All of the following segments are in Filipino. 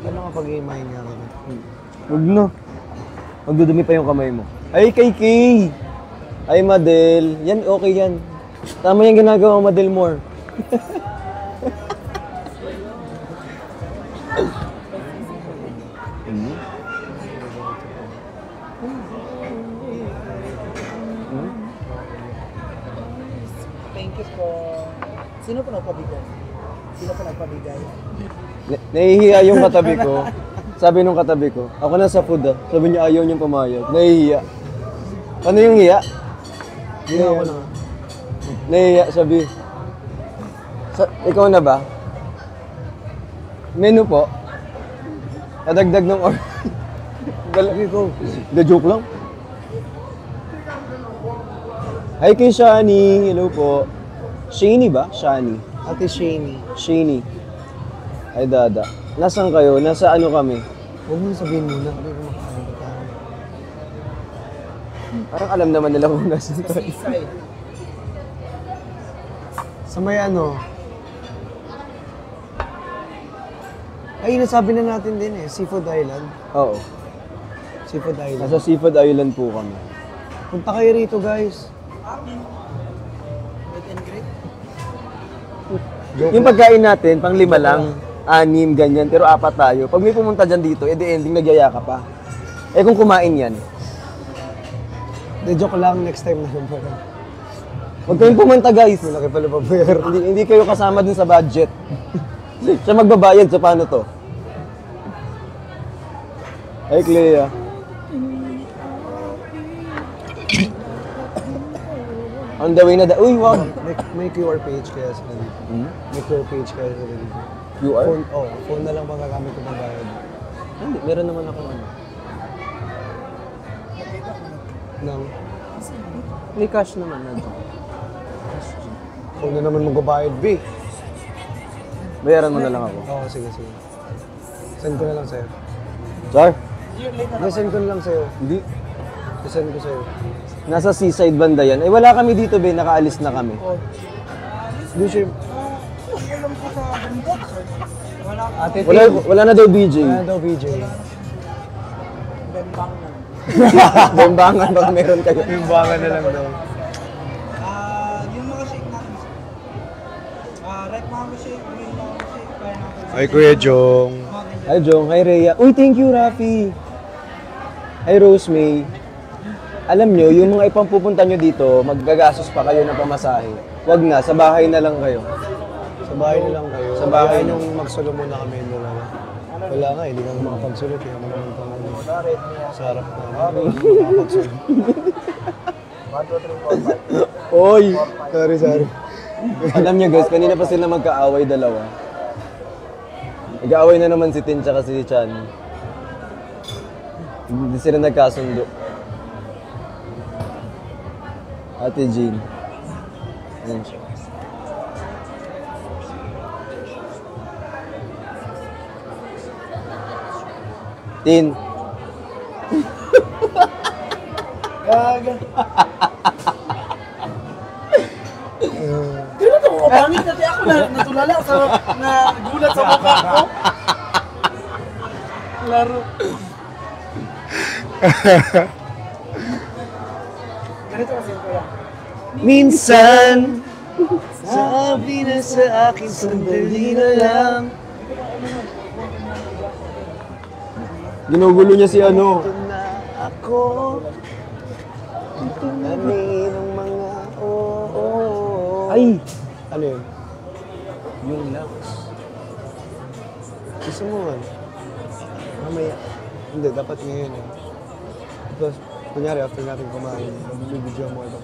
Paano kapag imahin nga kami? Huwag na. Magdudumi pa yung kamay mo. Ay, kay Kay! Ay, Madel. Yan, okay yan. Tama yung ginagawa mo, Madel Moore. Thank you po. Sino po nagpabigay? Sino po nagpabigay? Nahihiya yung katabi ko. Sabi nung katabi ko, ako na sa food ah. Sabi niya ayaw niyang pumayag. Nahihiya. Ano yung hiya? Hindi ako na. Nahihiya, sabi. Ikaw na ba? Menu po. Kadagdag ng order. Sige ko. The joke lang. Hi kay Shani. Hello po. Shani ba? Shani. Ate Shani. Shani. Ay, Dada. Nasaan kayo? Nasa ano kami? Huwag mo sabihin muna. Hindi ko makakalimutan. Parang alam naman nila kung nasaan tayo. Seaside. Sa may ano? Ay, nasabi na natin din eh. Seafood Island. Oo. Seafood Island. Nasa Seafood Island po kami. Punta kayo rito, guys. Yung pagkain natin, pang 5 lang, 6, ganyan, pero 4 tayo. Pag may pumunta dyan dito, edi ending nagyaya ka pa. Eh kung kumain yan, De joke lang, next time na lang po. huwag kayong pumunta guys. Malaki pala pa pero. Hindi kayo kasama dun sa budget. Siya magbabayad, so paano to? Ay, Clea. On the way na Uy, wow! May QR page kaya sila dito. May QR page kaya sila dito. QR? Phone na lang magagamit ko magbayad. Hindi, meron naman ako ano. Nang May cash naman na dyan. phone na naman magbabayad, B. Bayaran mo na lang ako. Oo, sige. Send ko na lang sa'yo. Char? Hindi, send ko na lang sa'yo. Hindi. Send ko sa'yo. Nasa seaside banda yan. Eh wala kami dito, be. Nakaalis na kami. Hindi siya. Ate Tim. Wala na daw BJ. Wala daw, BJ. Bembangan baka meron kayo. Bimbangan na lang daw. Yung mga shake natin. Right mango shake, green mango shake, pineapple shake. Ay, Kuya Jong. Hi, Jong. Hi, Rhea. Uy, thank you, Rafi. Hi, Rose May. Alam nyo, yung mga ipang pupunta nyo dito, maggagastos pa kayo ng pamasahe. Wag na, sa bahay na lang kayo. Sa bahay na lang kayo. Sa bahay Ayaw nung magsulo muna kami. Wala nga, hindi kami makapagsulot. Hindi kami naman pang sa harap na makapagsulot. Oy! Sorry. Alam nyo guys, kanina pa sila magkaaway dalawa. Nag-aaway na naman si Tin tsaka si Chan. Hindi sila nagkasundo. Ate Jean. Ayan siya. Tin. Gaga. Pero ito, pangit kasi ako na natulala sa nagulat sa mukha ko. Laro. Ganito kasi ko yan. Minsan, sabi na sa akin, sandali na lang. Ginugulo niya si ano. Ito na ako. Amin ang mga oo. Ay! Ano yun? Yung Lux. Gusto mo man? Mamaya. Hindi, dapat ngayon eh. Tapos, kunyari, after natin kumain, magbibidyo mo ito.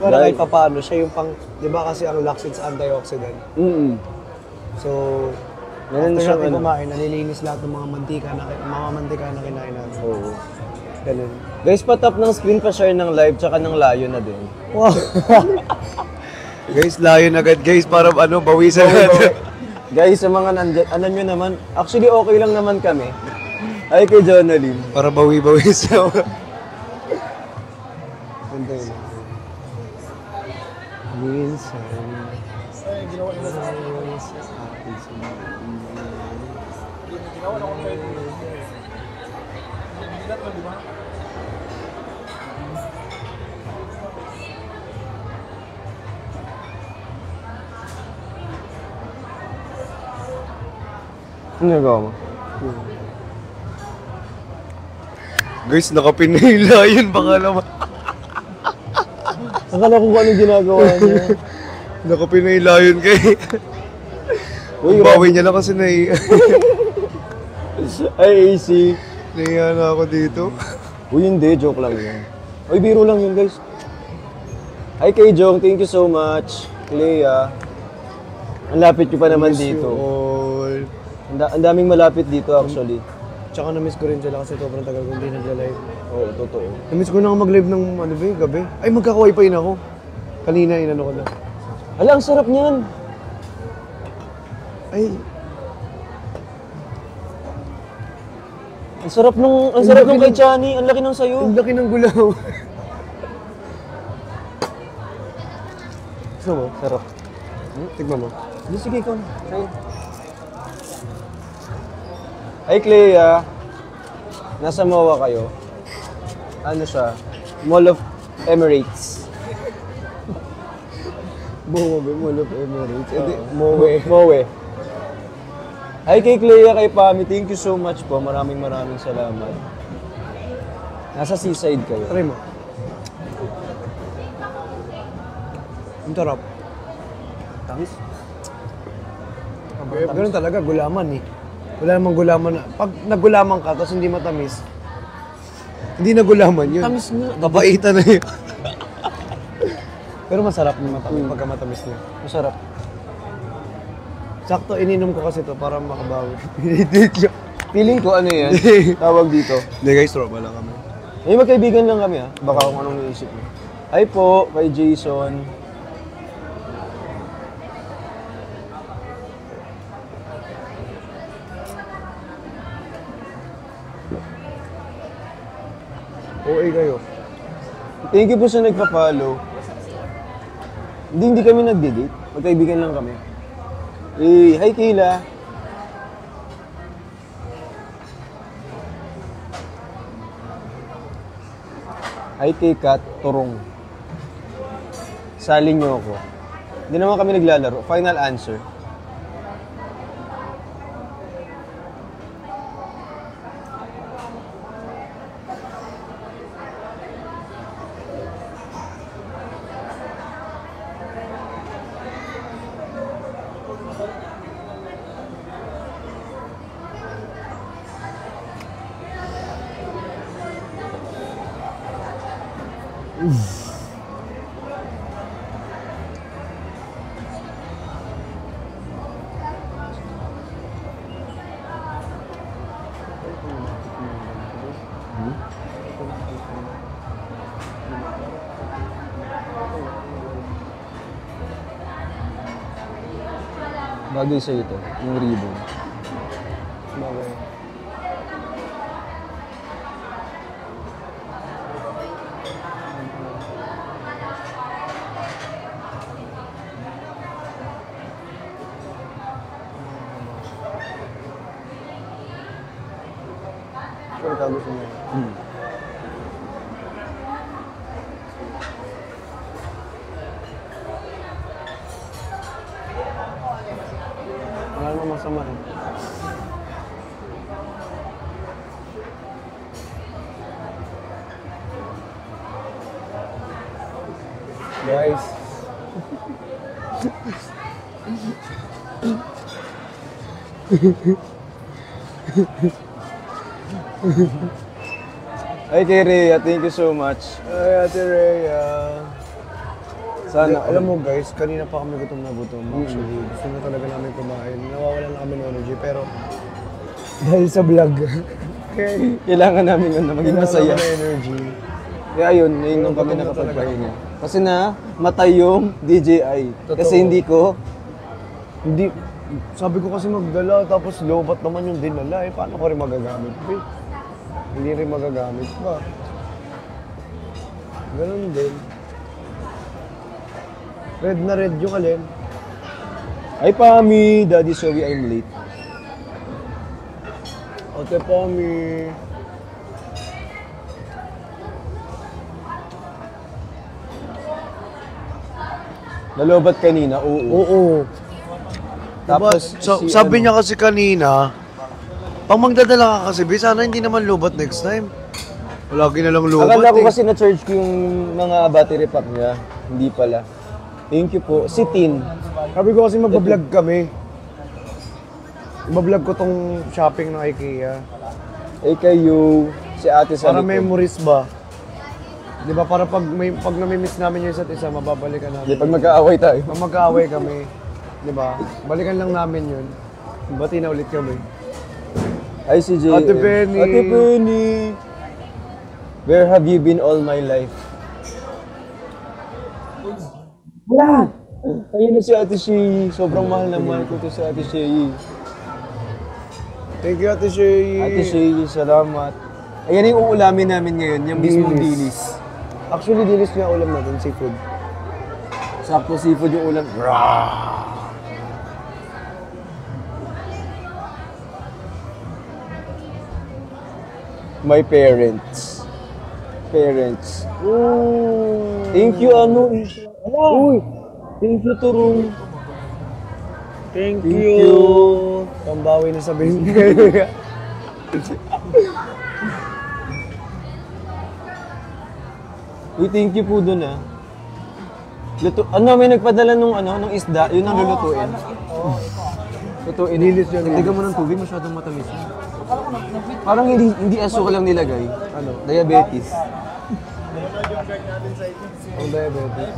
Para kahit pa paano, siya yung pang, di ba kasi ang Lux is antioxidant. So, Meron after siyang natin ano. kumain, nalilinis lahat ng mga mantika na kinain natin. Oo. Ganun. Guys, patap ng screen pa share ng live tsaka ng layo na din. Wow! Guys, layon agad guys, para ano, bawisan natin. Guys, sa mga nandyan, alam nyo naman, actually okay lang naman kami. Ay kay Jonalyn. Para bawi-bawi sa Minsan. ginawa nila sa akin. Ginawa na akong pwede. Bigat mo, di ba? Ano nagawa mo? Guys, nakapinila yun, baka naman. Akala ko kung anong ginagawa niya. Nakapinila yun kay... Uy, Bawi niya lang kasi Ay, AC. naiya na ako dito. Uy, hindi. Joke lang yun. Uy, biro lang yun, guys. Hi kay Jong. Thank you so much. Clea. Ang lapit nyo pa naman Miss you dito. all. Ang daming malapit dito, actually. Tsaka na-miss ko rin sila kasi sobrang tagal ko hindi nagla-live. Oo, totoo. Na-miss ko na ako mag-live ng ano ba gabi. Ay, magkaka-wifi na ako. Kanina, inano ko na. Ala, ang sarap niyan. Ay, Ang sarap nung kay Chani. Ang laki ng sayo. ang laki ng gulaw. Gusto mo? Sarap. Tignan mo. Hindi, sige, ikaw na. Sa'yo. Hi, Clea. Nasa MOA kayo. Ano siya? Mall of Emirates. Mall of Emirates. Edi, Moe. Moe. Hi kay Clea, kay Pami. Thank you so much po. Maraming salamat. Nasa seaside kayo. try mo. Ang tarap. Tamis? Ganun talaga, gulaman eh. Wala namang gulaman na. Pag nagulaman ka, tapos hindi matamis, hindi na gulaman yun. Tamis nga. Kabaitan na yun. Pero masarap yung matamis pagka matamis niya. Masarap. Sakto, ininom ko kasi to para makabawi. Pinidate yun. Feeling ko ano yan? Tawag dito. Hindi guys, tropa lang kami. May magkaibigan lang kami ha. Baka kung anong naisip mo. Hi po, kay Jason. OA kayo. Thank you po sa nagpa-follow. Hindi kami nagde-date. Magkaibigan lang kami. Hi Kayla. Hi kay Kat Turong. Sali niyo ako. Hindi naman kami naglalaro. Final answer. Bagay sa ito, yung ribbon. Bagay. Sure ka gusto mo. Wala namang masama eh. Guys. Hi kay Rhea, thank you so much. Ay, Ate Rhea. Sana, Alam mo guys, kanina pa kami gutom na gutom. Actually, gusto na talaga namin kumain. Nawawalan na kami ng energy, pero dahil sa vlog. Okay. Kailangan namin ano, maging masaya. Kailangan ng energy. Kaya ayun, ngayon nung kami Gutom na nakapagpahinga. Kasi na, matay yung DJI. Totoo. Kasi hindi ko, Hindi, sabi ko kasi magdala, tapos lobat naman yung dinala. Eh, paano ko rin magagamit? Eh, hindi rin magagamit pa. Ganun din. Red na red yung alin. Ay, Pami. Daddy, sorry I'm late. Ate Pami. Nalobat kanina, oo. Oo. Tapos, Sabi niya kasi kanina, pag magdadala ka kasi, be, sana hindi naman lobat next time. Lagi na lang lobat Akala ko eh. kasi na-charge ko yung mga battery pack niya. Hindi pala. Thank you po. Si Tin. Sabi ko kasi magbablog kami. Ibablog ko tong shopping ng IKEA. Eh kayo, si ate sa Para likod. memories ba? Di ba para pag namimiss namin yung isa't isa, mababalikan Hindi, namin. pag magkaaway tayo. Pag magkaaway kami, di ba? Balikan lang namin yun. Bati na ulit kami. Ay, si JM. Ate Penny. Ate Penny. Where have you been all my life? Wala! Ayun na si Ate Shay. Sobrang mahal na mahal ko to si Ate Shay. Thank you, Ate Shay. Ate Shay, salamat. Ayan yung uulamin namin ngayon, yung mismong dilis. Actually, dilis nga ulam natin, seafood. Sakto seafood yung ulam. My parents. Parents. Thank you, ano. Uy! Thank you, Turong. Thank you. Pambawi na sabihin. Uy, thank you po dun, ah. May nagpadala nung isda, yun ang lulutuin. Lutuin. Nilis yun. Nagtigan mo ng tubig, masyadong matamis. Parang hindi asukal lang nilagay. Ano? Diabetes. Ang diabetes.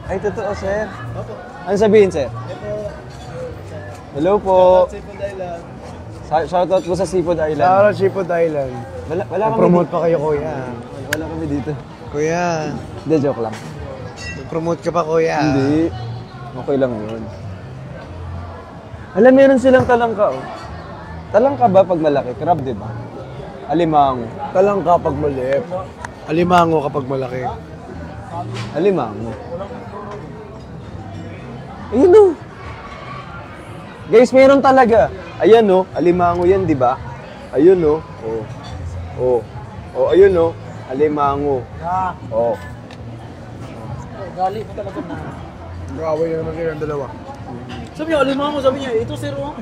Ay, totoo, sir. Ano sabihin, sir? Hello po. Shoutout po sa Seafood Island. Tara, Seafood Island. Wala kami Promote dito. pa kayo, kuya. Wala kami dito. Kuya, Hindi, joke lang. promote ka pa, kuya. Hindi. Okay lang yun. Alam, meron silang talangka, oh. Talangka ba pag malaki? Crab, di ba? Alimango. Talangka pag maliit. Alimango kapag malaki. Alimango. Ayun, oh. Guys, meron talaga. Ayan, oh. Alimango yan, di ba? Ayun, oh. Oh. Oh. Oh, ayun, oh. Alimango. Oh. Gali mo talaga na. Gawin na naman silang dalawa. Sabi niya, alima mo, sabi niya, ito sir, oh.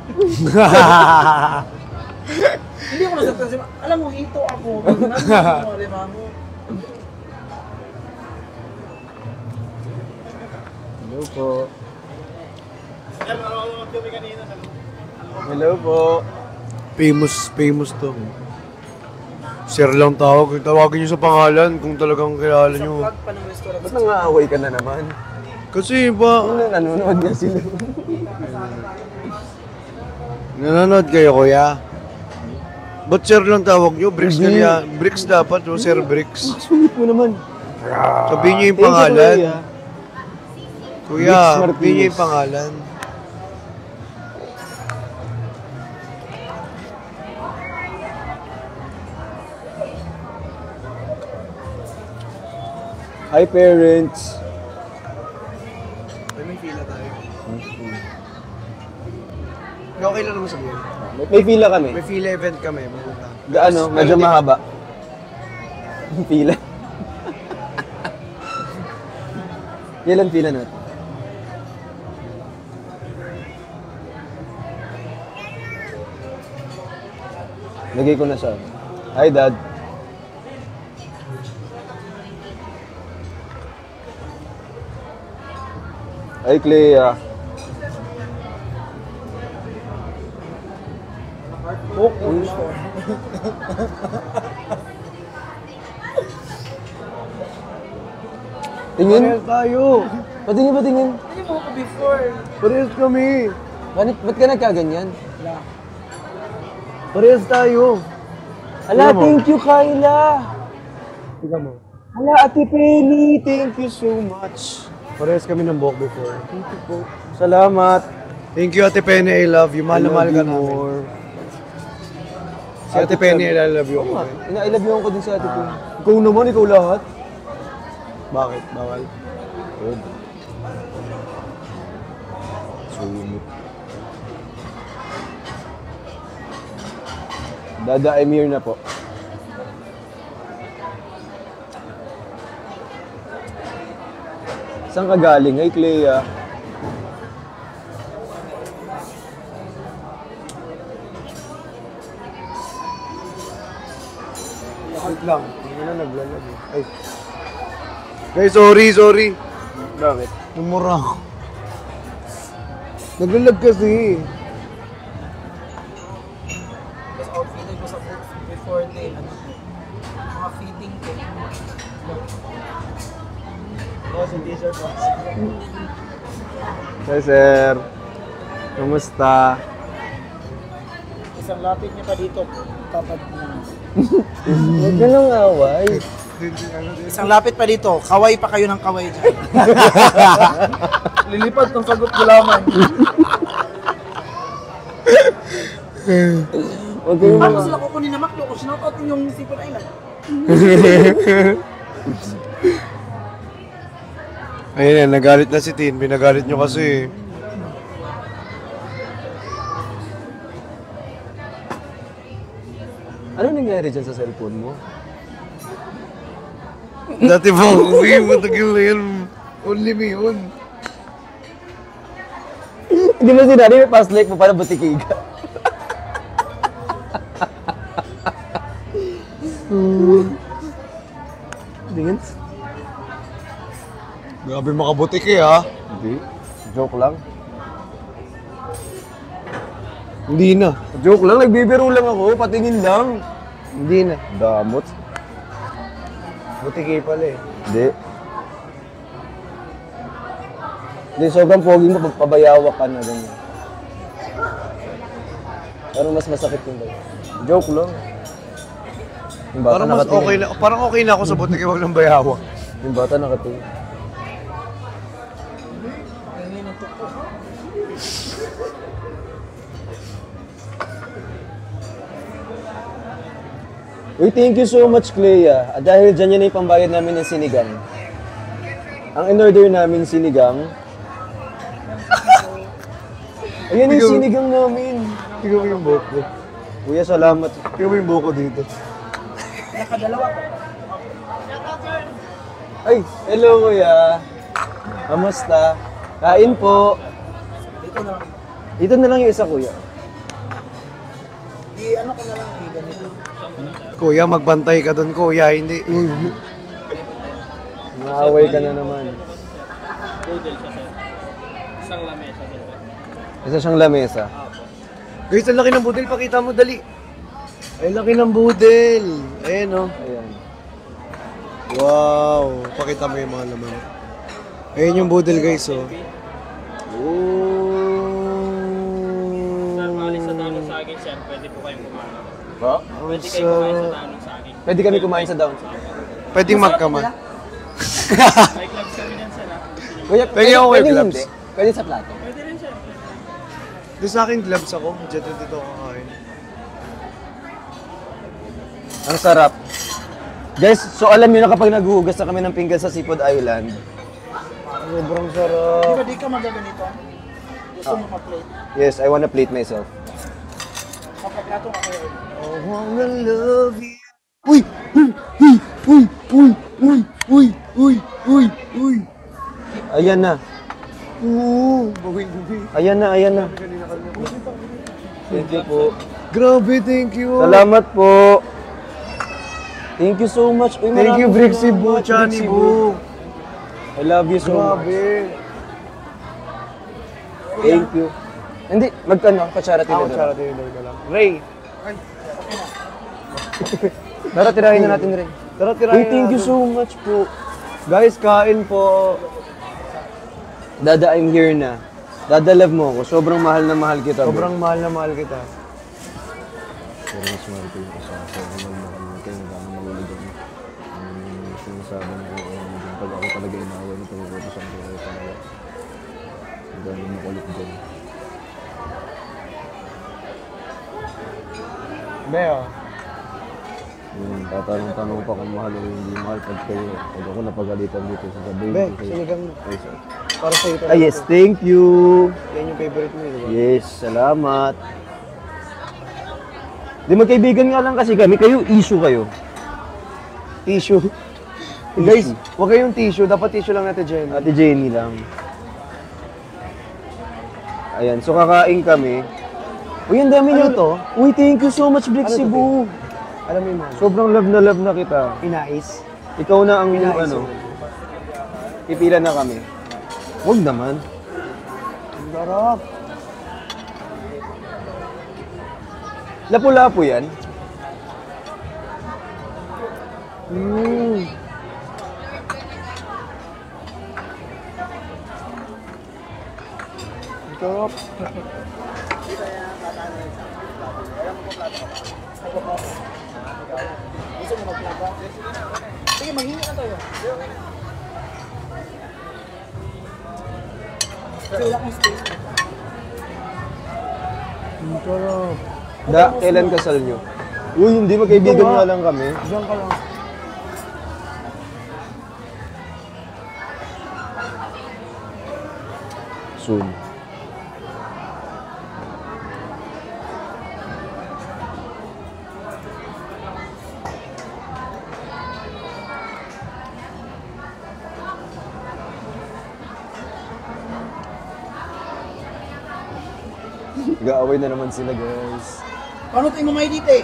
Hindi ako nasaktan siya. Alam mo, ito ako. Alima mo. Hello po. Hello po. Famous to. Sir lang tawag. Tawagin niyo sa pangalan kung talagang kilala niyo. Vlog pa ng restaurant. Ba't nangaaway ka na naman? Kasi ba, Nanonood nga sila. nanonood kayo, kuya? Ba't sir lang tawag niyo? Bricks Hindi. kaya. Bricks dapat, o Sir Bricks. Sulit mo naman. Sabihin niyo yung Thank you, pangalan. Kuya. Kuya, Bricks sabihin niyo Martinez. yung pangalan. Hi, parents. May pila tayo. Okay lang naman sabihin. May pila kami. May fila event kami. Mabuta. Gaano? Medyo mahaba. Pila. Kailan pila natin? Lagay ko na siya. Hi, Dad. Hi, Clea. Tingin? Parehas tayo. Patingin, patingin. Hindi mo ako before. Parehas kami. Ba't ka nagkaganyan? Parehas tayo. Ala, Tingnan mo. thank you, Kyla. Tingnan mo. Ala, Ate Penny, thank you so much. Parehas kami ng buhok before. Thank you po. Salamat. Thank you, Ate Penny. I love you. Mahal na mahal ka I love you namin. more. Si Ate Penny, I love you. Oo nga, ina-I love you ko din si Ate Penny. Ikaw naman, ikaw lahat. Bakit? Bawal? Good. Sumit. Dada Emir na po. Saan ka galing? Hey, Clea. Wait lang. Hindi na naglalag eh. Ay. Guys, sorry. Bakit? Namura ako. Naglalag kasi. Tapos outfit ko sa booth before the, mga fitting ko. Oh, si t-shirt ko. Hi, sir. Kumusta? Isang lapit niya pa dito, tapad na. Huwag ka nang away. Isang lapit pa dito, kaway pa kayo ng kaway dyan. Lilipad ng sagot ko lamang. Huwag ka nang Paano sila kukunin na Macdo kung sinautot yung Seafood Island? Ayun yan, nagalit na si Tin. Pinagalit nyo kasi. Ano nangyari dyan sa cellphone mo? Dati pa uwi, matagal na yan. Only me yun. Hindi mo sinabi, may past life mo para butikiga. Tingin? Grabe makabutik eh ha. Hindi. Joke lang. Hindi na. Joke lang, nagbibiro lang ako, patingin lang. Hindi na. Damot. Butiki pala eh. Hindi. Hindi, sobrang pogi mo, pagpabayawak ka na ganyan. Pero mas masakit yung bayo. Joke lang. Yung bata Parang mas nakatingin. okay na. Parang okay na ako sa butiki, wag ng bayawa. Yung bata nakatingin. Uy, thank you so much, Clea. Dahil dyan yan ay pambayad namin ng sinigang. Ang in-order namin sinigang. Ayan yung Ikaw- sinigang namin. Tingnan mo yung buhok ko. Kuya, salamat. Tingnan mo yung buhok ko dito. Nakadalawa ko. Ay, hello kuya. Kamusta? Kain po. Dito na lang. Dito na lang yung isa, kuya. Ano ko na lang, ganito. Kuya, magbantay ka doon, kuya. Hindi. Naaway ka na naman. Isa siyang lamesa. Guys, ang laki ng budel. Pakita mo, dali. Ay, laki ng budel. Ayan, oh. Ayan. Wow. Pakita mo yung mga laman. Ayan yung budel, guys, oh. Ba? Pwede kami kumain sa down. Pwedeng magkaman. Kuya, Pwede ako wear gloves. hindi. Pwede sa plato. Doon sa akin, gloves ako. Diyan dito ako kakain. Ang sarap. Guys, so alam niyo na kapag naghuhugas na kami ng pinggan sa Seafood Island, Sobrang sarap. Di ka magaganito. Gusto mo ma-plate. yes, I wanna plate myself. Kapagkato ka kayo. I wanna love you. Uy! Uy! Ayan na. Oo. Bagay-bagay. Ayan na. Thank you po. Grabe, thank you. Salamat po. Thank you so much. Uy, Thank you, maraming Brixie salamat, Boo, Chani Brixie Boo. I love you so much. Grabe. Thank you. Hindi, magkano? Pa-charity Ako, na charity dinner ka lang. Ray. Tara, tirahin na natin rin. Tara, Uy, tirahin thank you natin. so much po. Guys, kain po. Dada, I'm here na. Dada, love mo ako. Sobrang mahal na mahal kita. bro. Sobrang mahal na mahal kita. Pero mas mahal ko yung isa. Sobrang mahal mo kayo. Gano'ng maluligan. Sinasabi ko, pag ako talaga inaway nito, puputusan ko kayo talaga. Gano'ng makulit dyan. Beo. Yun. Tatanong-tanong pa kung mahal o hindi mahal pag kayo. Pag ako napagalitan dito sa sabihin. Be, sinigang mo. Ay, sorry. Para sa'yo ito. Ah, yes, thank you. Yan yung favorite mo, di ba? Yes, salamat. Di magkaibigan nga lang kasi kami. Kayo, issue kayo. Tissue. Guys, huwag kayong tissue. Dapat tissue lang natin, Jen. Ate Jenny lang. Ayan, so kakain kami. Uy, ang dami Ano nyo. to? Uy, thank you so much, Brick Ano to, Cebu. Alam mo yung mga. Sobrang love na kita. Inais. Ikaw na ang Inais. ano. Pipila na kami. Huwag naman. Ang darap. Lapu-lapu yan. Ang darap. Sige, maghingi na tayo. Kasi wala akong space. Ang darap. Da, kailan kasal nyo? Uy, hindi magkaibigan nga lang kami. Diyan ka lang. Soon. Nag-aaway na naman sila, guys. Paano tayo mamay dito eh?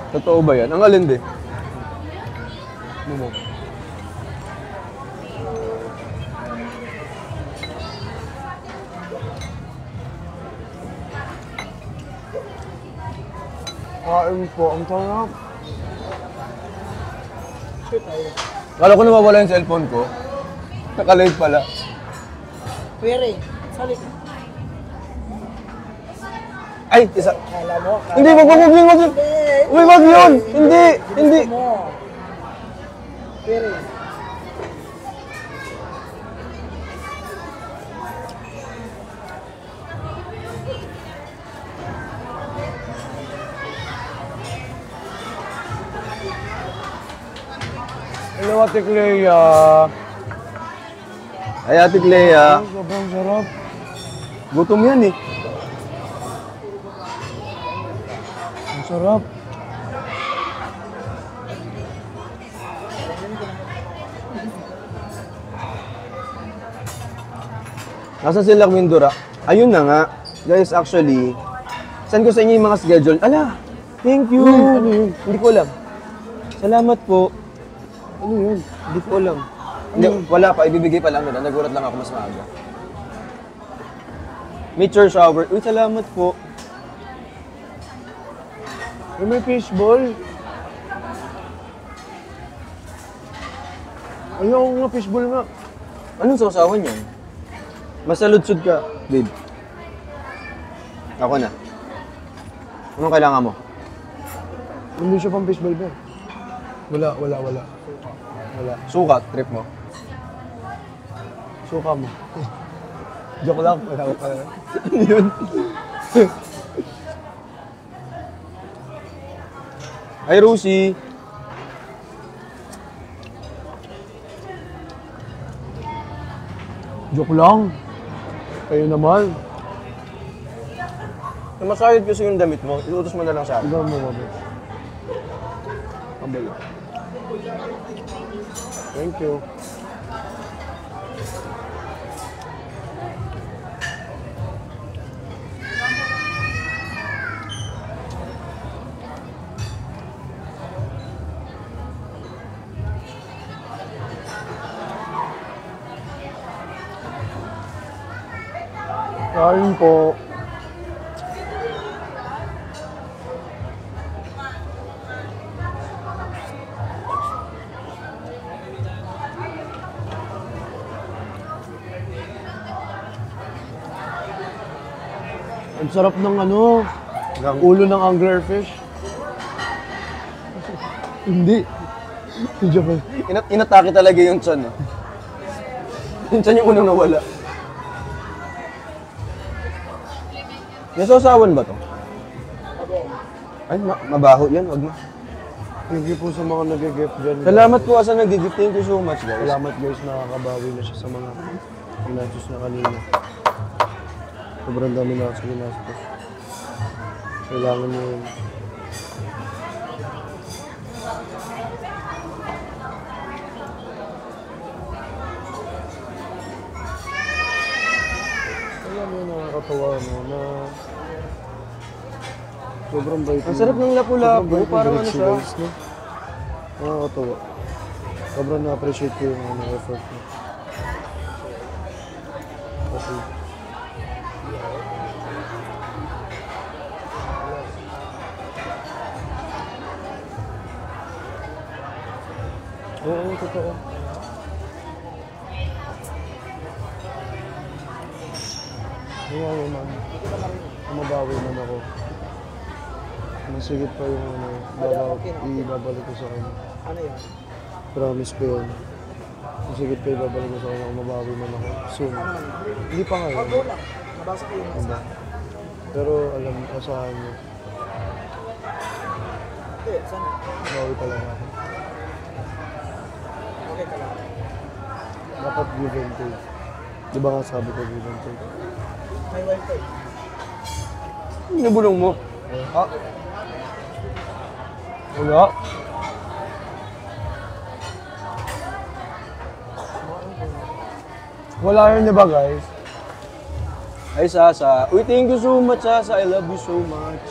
Totoo ba yan? Ang alin din? Mumo. Kain po. Ang sarap. Kala ko nawawala yung cellphone ko. Nakalive pala. Kuya Ray, sali ka. Ay, isa. Kala mo, Hindi, wag yun. Uy, wag yun. Hindi, hindi. mo. Kuya Ray. Hello, Ate Clea. Ay, Ate Clea. Sobrang sarap. Gutom yan eh. Ang sarap. Nasa sila Mindura. Ayun na nga. Guys, actually, send ko sa inyo yung mga schedule. Ala, thank you. Ano yun? Hindi ko alam. Salamat po. Ano yun? Hindi ko alam. Hindi, wala pa. Ibibigay pa lang nila. Nagulat lang ako mas maaga. Meteor shower. Uy, salamat po. May fishball. Ayaw nga, fishball nga. Anong sausawan yan? Masaludsod ka, babe. Ako na. Anong kailangan mo? Hindi siya pang fishball ba? Wala. Wala. Sukat, trip mo. Suka mo. Joke lang. Wala. Yun. Ay, Rosie. Joke lang. Kayo naman. Namasayad kasi yung damit mo. Iutos mo na lang sa akin. Tignan mo, mabit. Ambay. Thank you. Kain po. Ang sarap ng ano, ulo ng anglerfish. Hindi. Joke lang. Inatake talaga yung tiyan, eh. Yung tiyan yung unang nawala. Nasasawan ba to? Ay, mabaho yan, wag na. Thank you po sa mga nag-gift dyan. Salamat po sa nag-gift. Thank you so much, guys. Salamat guys, nakakabawi na siya sa mga ginastos na kanina. Sobrang dami na sa ginastos. Kailangan nyo yun. Kaya mo nakakatawa no, na sobrang bait. Ang sarap ng lapu-lapu, Sobrang bait parang ni ano Greg siya. guys, no? Nakakatawa. Sobrang na-appreciate ko yung ano, effort mo. Okay. Oo, totoo. Kaya naman, mabawi man ako. Masigit pa yung ano, ibabalik ko sa kanya. Ano yun? Promise ko yun. Masigit pa ibabalik ko sa kanya kung mabawi man ako. Soon. Hindi pa ngayon. Go lang. Nabasa ko yung Diba? Pero alam, asahan niyo, Hindi, saan? mabawi talaga ako. Okay ka lang. Dapat give and take. Di ba nga sabi ko give and take? May wifi. Nabulong mo. Ah? Wala. Wala yun, di ba guys? Ay, Sasa. Uy, thank you so much, Sasa. I love you so much.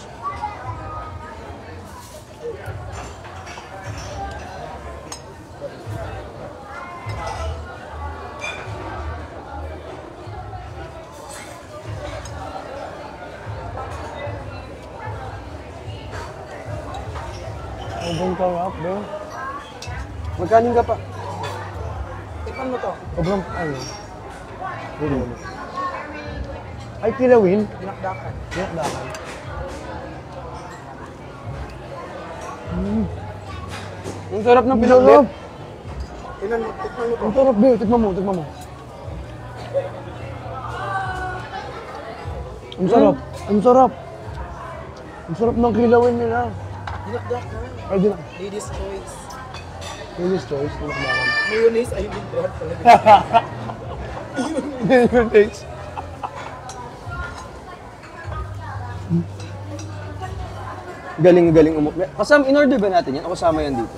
Sobrang sarap, bro. Magkanin ka pa. Tikman mo to. Sobrang, ano? Really? Ay, kilawin? Dinakdakan. Dinakdakan. Ang sarap ng pinakbit. Tikman mo to. Ang sarap, bro. Tikman mo, tikman mo. Ang sarap. Ang sarap. Ang sarap ng kilawin nila. Dinakdakan. Ay, dinak. Ladies' choice. Ladies' choice, dinakdakan. Mayonnaise ay hindi bread talaga. Mayonnaise. Galing-galing Kasama, in-order ba natin yan? O kasama yan dito?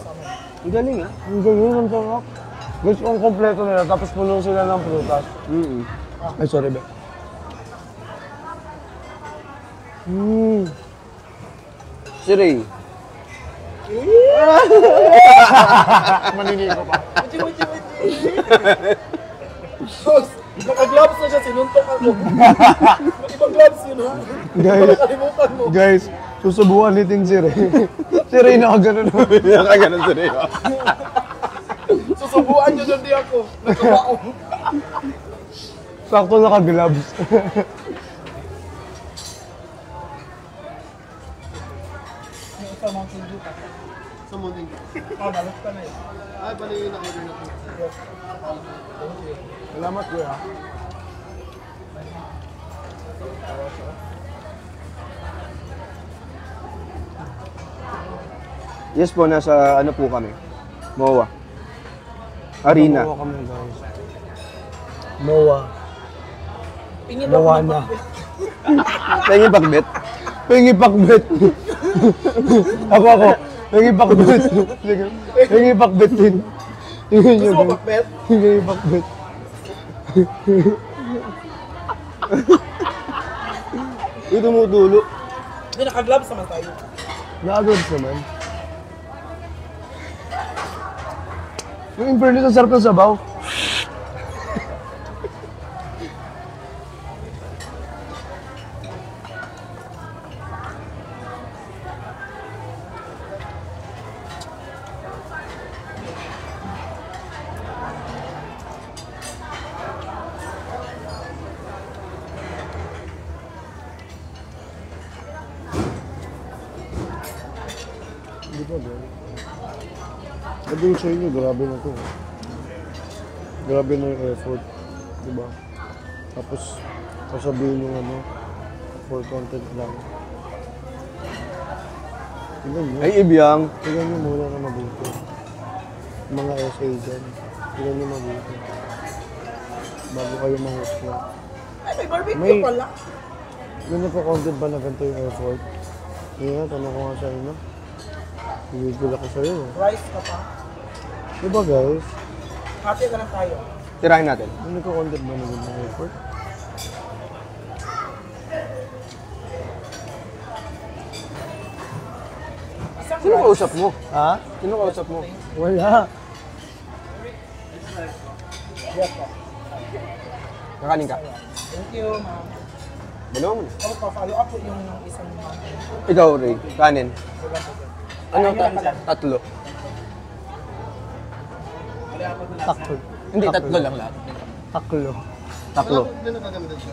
Ang galing, ah. Ang galing, ang sarap. Gusto kong kompleto nila, tapos puno sila ng prutas. Mm-mm. Ay, sorry, be. Si Ray. Maninigo pa. Uchi. Sos, naka-gloves na siya, sinuntok ako. Ibang gloves yun ha. Guys, Nakalimutan mo. guys, susubukan nitin si Ray. Si Ray nakaganon. Nakaganon si Ray. Susubuan nyo doon di ako. Nagkabaong. Sakto naka-gloves. Sa Mountain Dew ka. Sa Mountain Dew. Balot ka na yun. Ay, pala yung na-order na po. Salamat, kuya. Yes po, nasa ano po kami? MOA. Arena. Mowa kami, guys. Mowa. Pingin Mowa ako na. Tingin yung pakbet. Pingi pakbet. ako. Pingi pakbet. Pingi pakbet din. Tingin nyo, Gusto mo guys. bakbet? Pingi pakbet. Uy, tumutulo. Hindi, naka-gloves naman tayo. Nakagod naman. Yung in fairness, ang sarap ng sabaw. Bagay. Sabi ko sa inyo, grabe na to. Grabe na yung effort. Diba? Tapos, sasabihin yung ano, for content lang. Tingnan nyo. Ay, Ibyang. Tingnan nyo muna na mabuti. Mga essay dyan. Tingnan nyo mabuti. Bago kayo mahusga. Ay, may barbecue May- pala. May nagko-content ba na ganito yung effort? Hindi nga, tanong ko nga sa inyo. Bibigil ako sa'yo. Rice ka pa. Diba guys? Hati ka lang tayo. Tirahin natin. May nagko-content ba na ganito yung effort? Isang Sino rice. kausap mo? Ha? Sino kausap mo? Wala. Yes, po. Kakanin ka. Thank you, ma'am. Dalawa mo na. Ako pa, follow up po yung isang Ikaw, Ray. Kanin. Ano? Ayun lang pala. Tatlo. Taklo. Hindi, tatlo lang lahat. Taklo. Tatlo.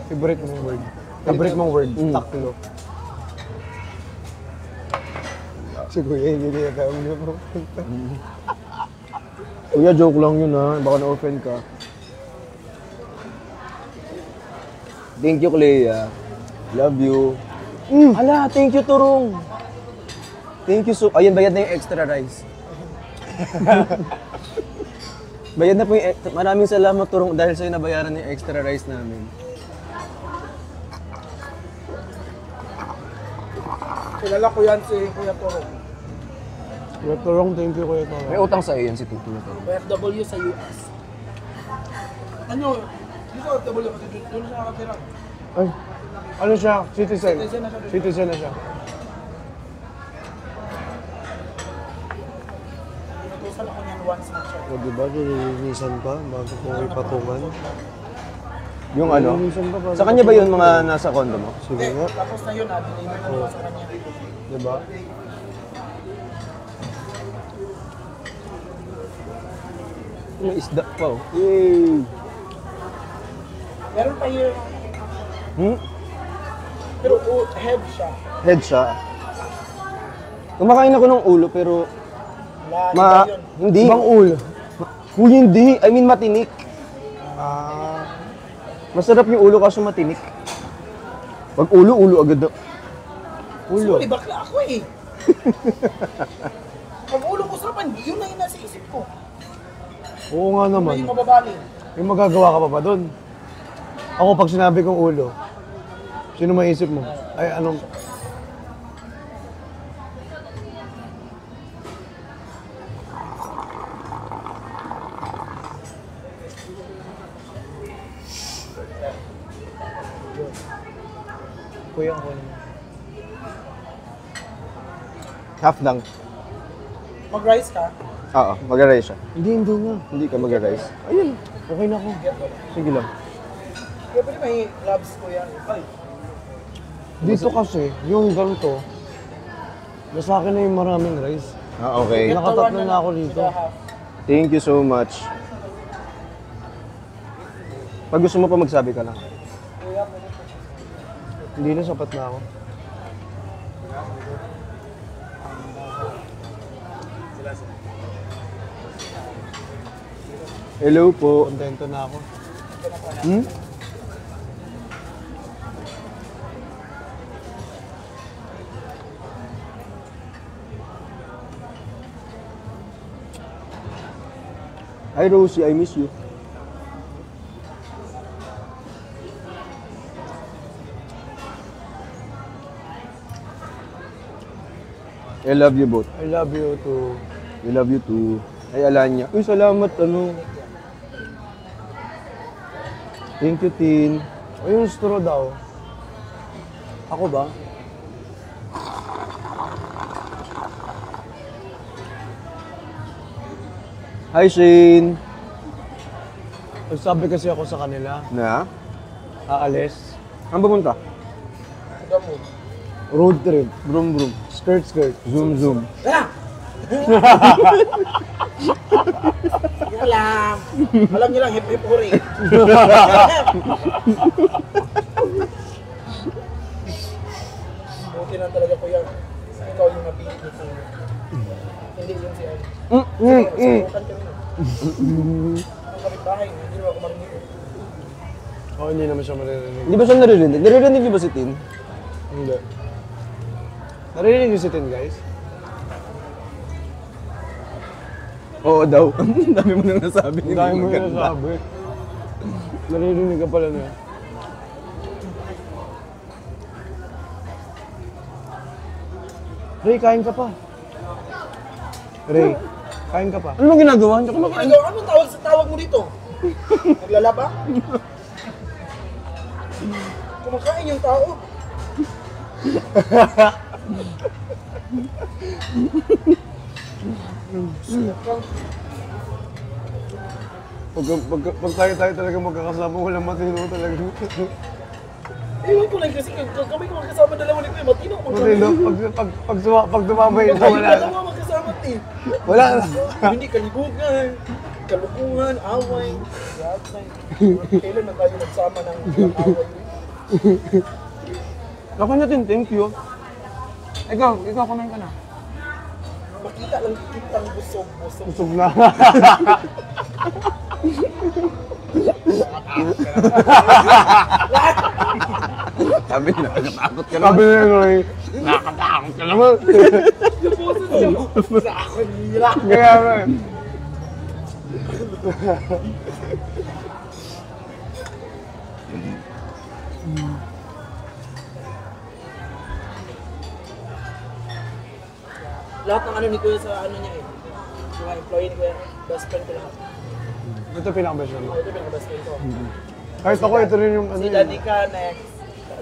Favorite mong word. Favorite mong word. Taklo. Si Kuya, hindi niya alam mo. Kuya, joke lang yun ha. Baka na-offend ka. Thank you, Clea. Love you. Hala, thank you, Turong. Thank you so... Ayun, bayad na yung extra rice. Bayad na po yung... Maraming salamat, Turong, dahil sa'yo nabayaran yung extra rice namin. Kilala ko yan si Kuya Toro. Kuya Turong, thank you Kuya Turong. May utang sa'yo yan si Tutu na Turong. OFW sa US. Ano? Dito OFW kasi doon siya nakatira. Ay, ano siya? Citizen. Citizen na siya. Citizen na siya. Inutusan ako niyan once na siya. O diba, nilinisan pa bago ko ipatungan. Yung ano? Nilinisan pa bago Sa kanya ba yun mga nasa condo mo? Sige nga, Tapos na yun, deliver na nila sa kanya. diba? May isda pa oh. Yay! Meron pa yun, pero head siya. Head siya. Kumakain ako ng ulo pero Wala, yun. hindi. Ibang ulo. Uy, hindi. I mean matinik. Ah, Masarap yung ulo kaso matinik. Pag ulo, ulo agad na. ulo. Sorry, bakla ako eh. Pag ulo ko sarapan, yun na yung nasa isip ko. Oo nga Yun na naman. yung mababali. May magagawa ka pa ba doon? Ako pag sinabi kong ulo, sino maisip mo? Ay, anong... Kuya, ako naman. Half lang. Mag-rice ka, Oo, mag-rice siya. Hindi nga. Hindi ka mag-rice. Ayun, okay na ako. Sige lang. kaya pwede may gloves ko yan. Ay, Dito kasi, yung ganito, nasa akin na yung maraming rice. Ah, okay. Nakatatlo na ako dito. Thank you so much. Pag gusto mo pa magsabi ka lang. Hindi na, sapat na ako. Hello po. Kontento na ako. Hmm? Hi Rosie, I miss you. I love you both. I love you too. I love you too. Ay, Alanya. Uy, salamat, ano. Thank you, Tin. O yung straw daw. Ako ba? Hi, Shane. Sabi kasi ako sa kanila, Na? aalis. Saan pumunta? Road trip. Brum, brum. Skirt, skirt. Zoom, zoom. tara! Alam! Alam niyo lang, hip-hip hooray. Buti na talaga ko yan. Ikaw yung mapili ko. Nagsubukan kami na. Ang kapitbahay, hindi naman ako marinig. Oh, hindi naman siya maririnig. Hindi ba siya naririnig? Naririnig niyo ba si Tin? Hindi. Naririnig yung si Tin, guys? Oo daw. Ang dami mo nang nasabi. Ang dami mo yung nasabi. Naririnig ka pala niya. Ray, kain ka pa. Ray, kain ka pa. Ano bang ginagawa? Hindi ko makain. Ikaw, anong tawag mo dito? Naglalaba? Kumakain yung tao. Pag tayo talaga magkakasama, walang matino talaga. Ewan ko lang kasi kami kung magkasama dalawa ni Kuya Matino. Matino, pag dumamay ito, wala. Dalawa magkasama eh. Wala na. Hindi kalibugan, kalukuhan, away. Yatay. Kailan na tayo nagsama ng away? Ako natin, thank you. Ikaw kumain ka na. Makita lang kitang busog. Busog na. Sabi na, nakatakot ka Sabi naman. niya, Roy, nakakatakot ka naman. Yung boses niya, sa ako nila. Kaya nga. Lahat ng ano ni Kuya sa ano niya eh. Mga employee ni Kuya, best friend ko lahat. Ito pinaka-best friend mo. Ito yung best friend ko. Kahit ako, ito rin yung ano Si yun. Danica next.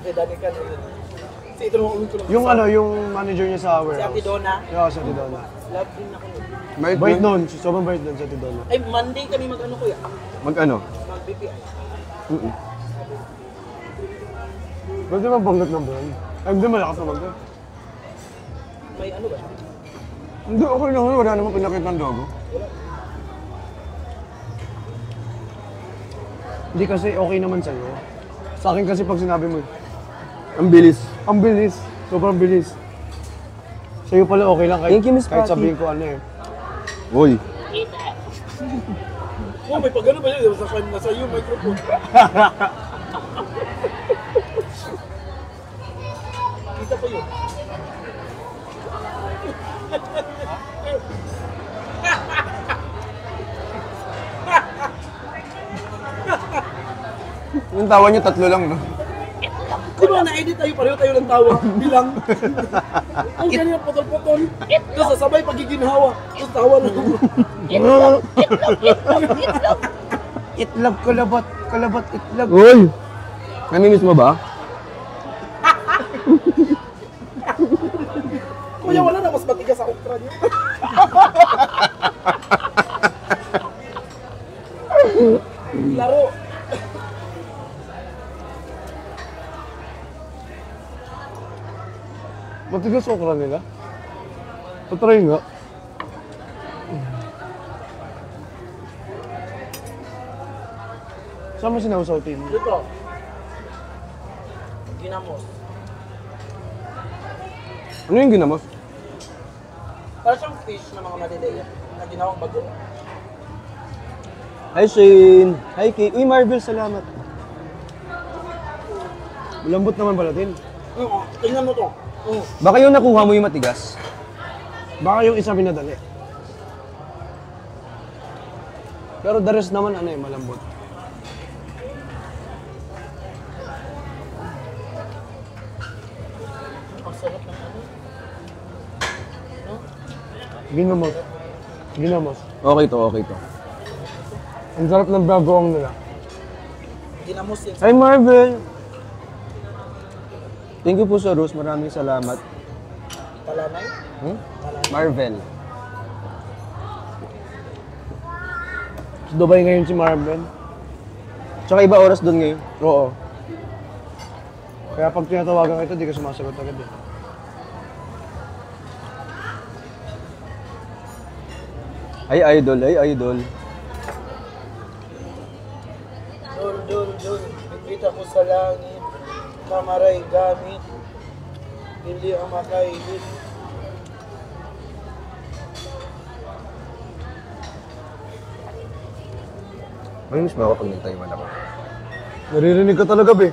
Si Danica next. Si ito naman ulit ko lang. Yung ano, yung manager niya sa Si warehouse. Ate Donna. Yeah, sa Ate Donna. Love din ako nun. Bait nun, sobrang bait nun sa Ate Donna. Ay, Monday kami mag-ano Kuya? Mag-ano? Mag-BPI. Pwede ba banggit ng brand? Ay, hindi malakas naman ka. May ano ba siya? Hindi, okay lang. Wala naman pinakita ng logo. Hindi kasi okay naman sa'yo. Sa akin kasi pag sinabi mo, Ang bilis. ang bilis, sobrang bilis. Sa'yo pala okay lang kahit, Thank you, Miss kahit Patty. sabihin ko ano eh. Uy. Oh, may pag-ano ba yun? Nasa iyo, microphone. Kita pa yun. Yung tawa niyo, tatlo lang, no? Di ba na-edit tayo, pareho tayo ng tawa, bilang. Ang ganyan, potol-potol. Tapos sasabay pagiginhawa. Tapos tawa na. Itlog, kalabat, itlog. Uy! Namimiss mo ba? Kuya, wala na, mas matigas sa okra niyo. Laro. Matigas okra nila. Patry nga. Saan mo sinausaw-tin? Dito. Ginamos. Ano yung ginamos? Para siyang fish na mga maliliit na ginawang bago. Hi, Shane. Hi, Kay. Uy, Marvel, salamat. Malambot naman pala din. Tingnan mo to. Baka yung nakuha mo yung matigas. Baka yung isa pinadali. Pero the rest naman ano eh, malambot. Ang sarap ng ano. No? Ginamos. Ginamos. Okay to. Ang sarap ng bagoong nila. Ginamos yan. Hi, Marvel. Thank you po sa Rose. Maraming salamat. Talanay. Marvel. Sa Dubai ngayon si Marvin. Tsaka iba oras doon ngayon. Oo. Kaya pag tinatawagan ka ito, di ka sumasagot agad eh. Ay, idol. Dul. Bigwita ko sa langit. Mamaray gamit. Hindi ang makailin. May miss mo ako pag nagtaiwan ako. Naririnig ka talaga, be.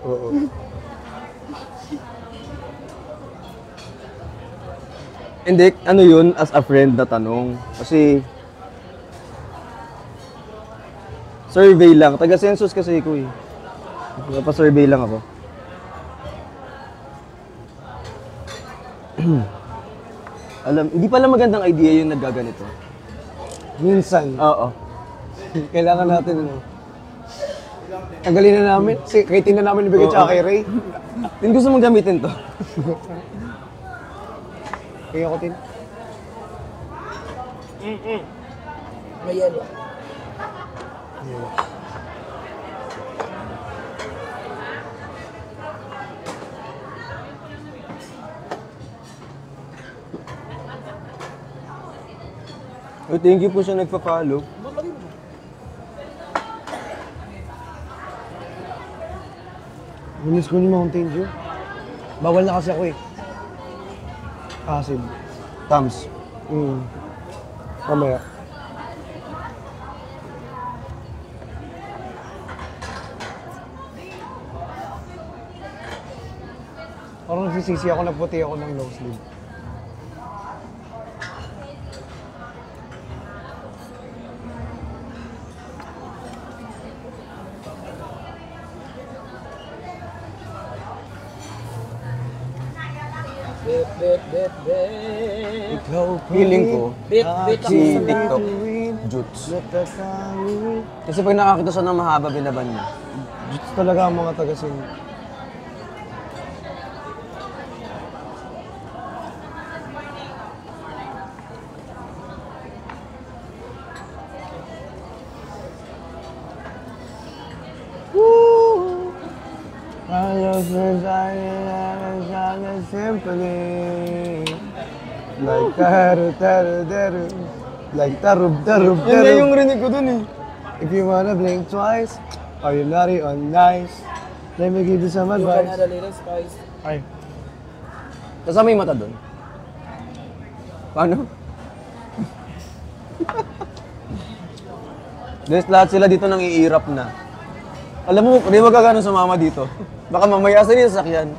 Oo. Hindi, ano yun, as a friend na tanong. Kasi, survey lang. Taga-census kasi ko eh. Pa-survey lang ako. Hindi pala magandang idea yung naggaganito. Minsan, Oo. kailangan natin, ano, tanggalin na namin. Kay Tina namin ibigay tsaka kay Ray. Hindi gusto mong gamitin to. Kaya ako, Tin. May yelo. Oh, thank you po siya nagpa-follow. Minis ko yung Mountain Dew. Bawal na kasi ako eh. Acid. Tams. Mamaya. Parang nagsisisi ako, nagputi ako ng long sleeve. Bet. Feeling ko, Bet si ako sa TikTok, Jutes. Kasi pag nakakita siya ng mahaba, binaban niya. Jutes talaga ang mga taga-sing. Symphony. Like taru. Like tarub. Yun na yung rinig ko dun eh. If you wanna blink twice, are you naughty or nice? Let me give you some You can advice. add a little spice. Ay, Kasama yung mata dun. Paano? Guys, lahat sila dito nang iirap na. Alam mo, hindi magkagano sa mama dito. Baka mamaya sa niya sasakyan.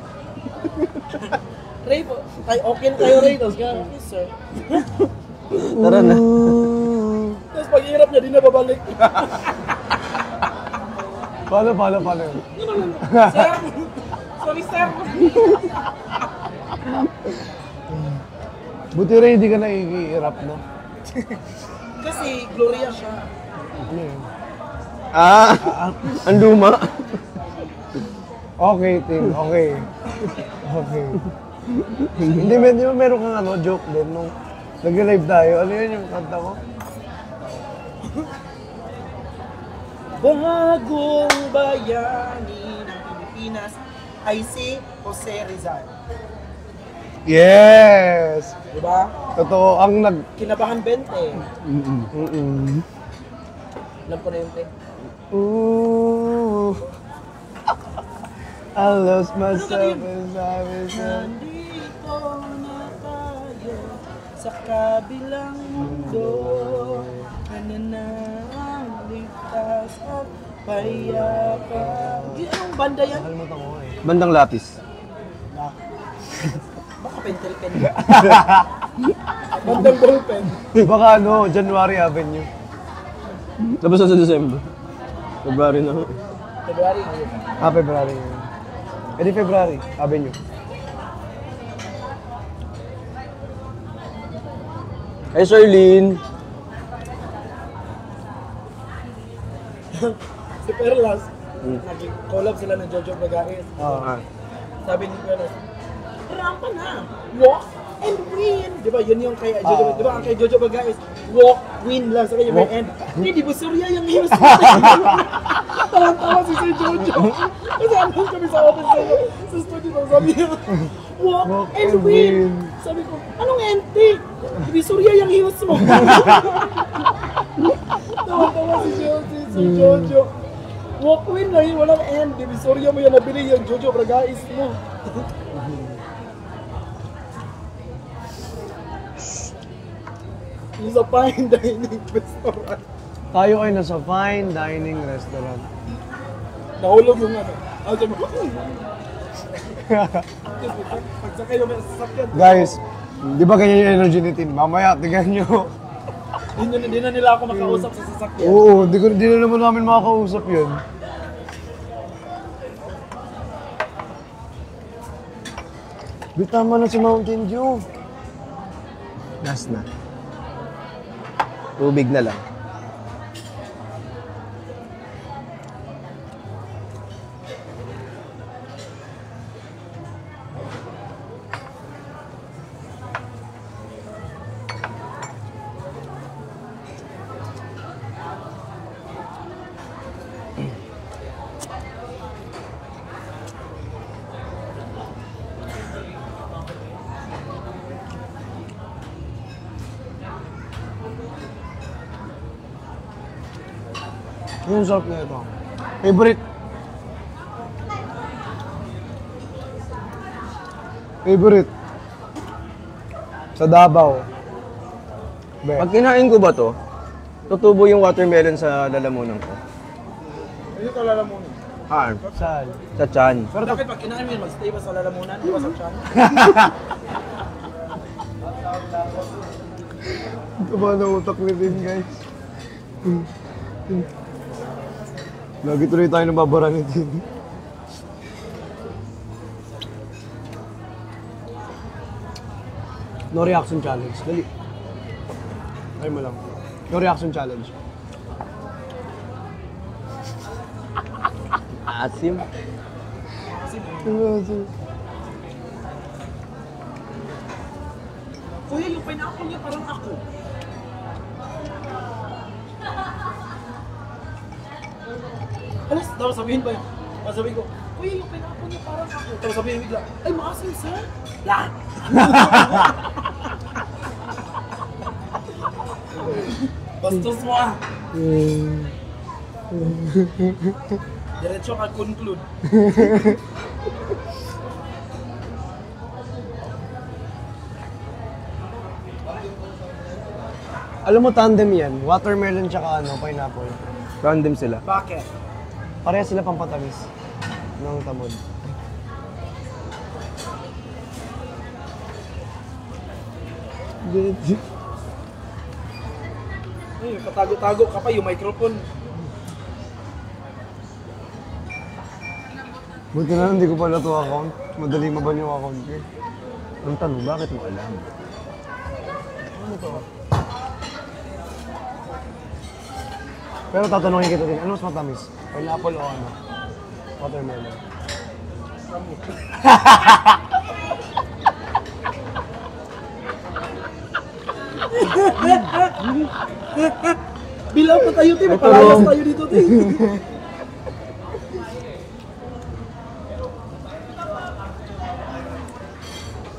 Ray po. Ay, okay na kayo Ray. Tapos gano'n, yes sir. Tara na. Tapos pag hirap niya, di na babalik. paano yun? Sir! Sorry sir! Buti rin hindi ka naiirap, no? Kasi Gloria siya. Ano yun? Ang luma. Okay, Tim. Okay. Hindi, di ba meron kang ano, joke din nung nag-live tayo. Ano yun yung kanta mo? Bagong bayani ng Pilipinas ay si Jose Rizal. Yes! Diba? Totoo, ang Kinabahan 20. Alam ko na yung te. Ooh, I lost myself as I was Nandito na tayo sa kabilang mundo. Nananaligtas at payapan. Anong banda yan? Nakalimutan ko eh. Bandang lapis. Baka pentel-pen. Bandang ballpen. Baka ano, January Avenue. Tapos sa December. February na. February. February. Eh di February Avenue. Hey, Sherlyn. Si Perlas, nag-collab sila ng Jojo Bagais. Sabi ni Perlas, rampa na, walk and win. Di ba, yun yung kay Jojo, di ba, ang kay Jojo Bagais, walk, win lang sa kanya may end. Hindi, di ba, Surya yung heels mo. Tawa-tawa si Jojo. Kasi andun kami sa office sa studio, sabi niya, walk and win. Sabi ko, anong ente? Di Surya yung heels mo. Tawa-tawa si Jojo. Si Jojo. Walkway na yun, walang end. Divisoria mo yan nabili yung Jojo Bragais mo. Yung sa fine dining restaurant. Tayo ay nasa fine dining restaurant. Nahulog yung ano. Sabi mo, pagsakay yung sasakyan. Guys, di ba ganyan yung energy ni Tin? Mamaya, tignan nyo. Di na nila ako makausap sa sasakyan. Oo, di na naman namin makakausap yun. Bitama na sa Mountain Dew. Last na. Tubig na lang. Yung sarap na ito. Favorite. Favorite. Sa Davao. Be. Pag kinain ko ba to, tutubo yung watermelon sa lalamunan ko. Hindi ko lalamunan. Ah, Saan? sa chan. Pero bakit pag kinain mo yun, magstay ba sa lalamunan? Di ba sa tiyan? Ito ba na utak ni Tin, guys? Lagi tuloy tayo nababara ni Tin. No reaction challenge. Dali. Try mo lang. No reaction challenge. Asim. Kuya, yung pineapple niya parang ako. Alas, tapos sabihin ba yun? Sabihin ko, kuya, yung pineapple niya parang ako. Tapos sabihin bigla, ay, maasim, sir. Lahat. Bastos mo ah. Diretso ka conclude. Alam mo, tandem yan. Watermelon tsaka pineapple. Random sila. Bakit? Pareha sila pampatamis ng tamod. Ay, patago-tago ka pa yung microphone. Buti na lang, hindi ko pala to account. Madali maban yung account ko. Ang tanong, bakit mo alam? Ano to? Pero tatanungin kita din, ano mas matamis? Pineapple o ano? Watermelon. Bilang pa tayo, Tim. Palayas tayo dito, Tim.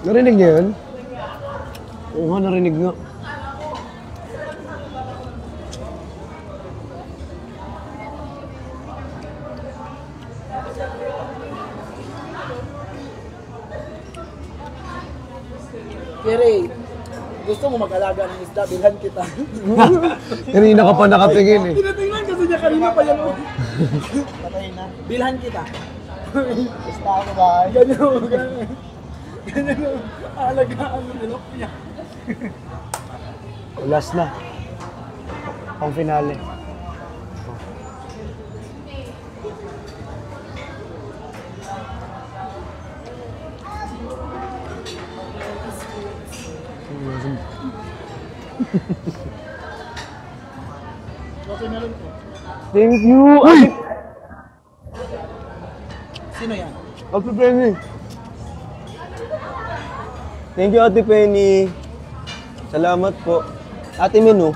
Narinig niyo yun? Oo nga, narinig nga. Kere, gusto mo mag-alaga ng isda, bilhan kita. Kanina ka pa nakatingin eh. Tinatingnan kasi niya kanina pa yan. Patay na. Bilhan kita. Basta ako ba? Ganyan o, ganyan. Ganyan o, aalagaan mo nilok niya. Last na. Pang finale. Watermelon po. Thank you! Sino yan? Ate Penny! Thank you, Ate Penny. Salamat po. Ate Minu.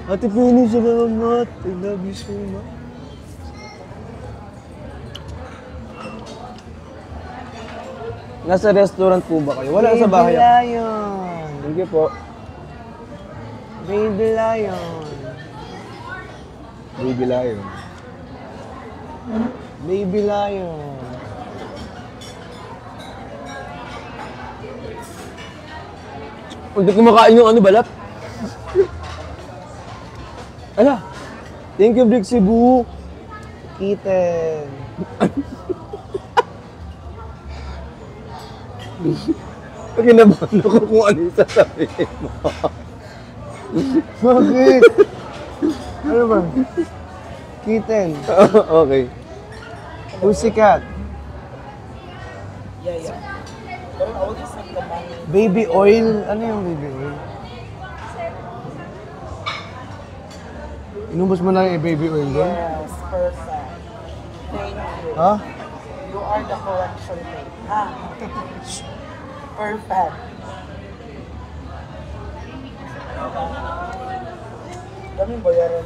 Ate Penny, salamat. I love you so much. Nasa restaurant po ba kayo? Wala sa bahay. Wala yun. Thank you po. Baby lion. Baby lion. Baby lion. Hindi kumakain yung ano balat. Ala. Thank you, Brick Cebu. Kitten. Kinabahan ako kung ano yung sasabihin mo. Bakit? Ano ba? Kitten. Okay. Pussycat. Yeah. Pero I will just send the money. Baby oil? Ano yung baby oil? Inubos mo na yung baby oil doon? Yes, perfect. Thank you. Ha? You are the correction thing. Ha? Perfect. Daming bayaran.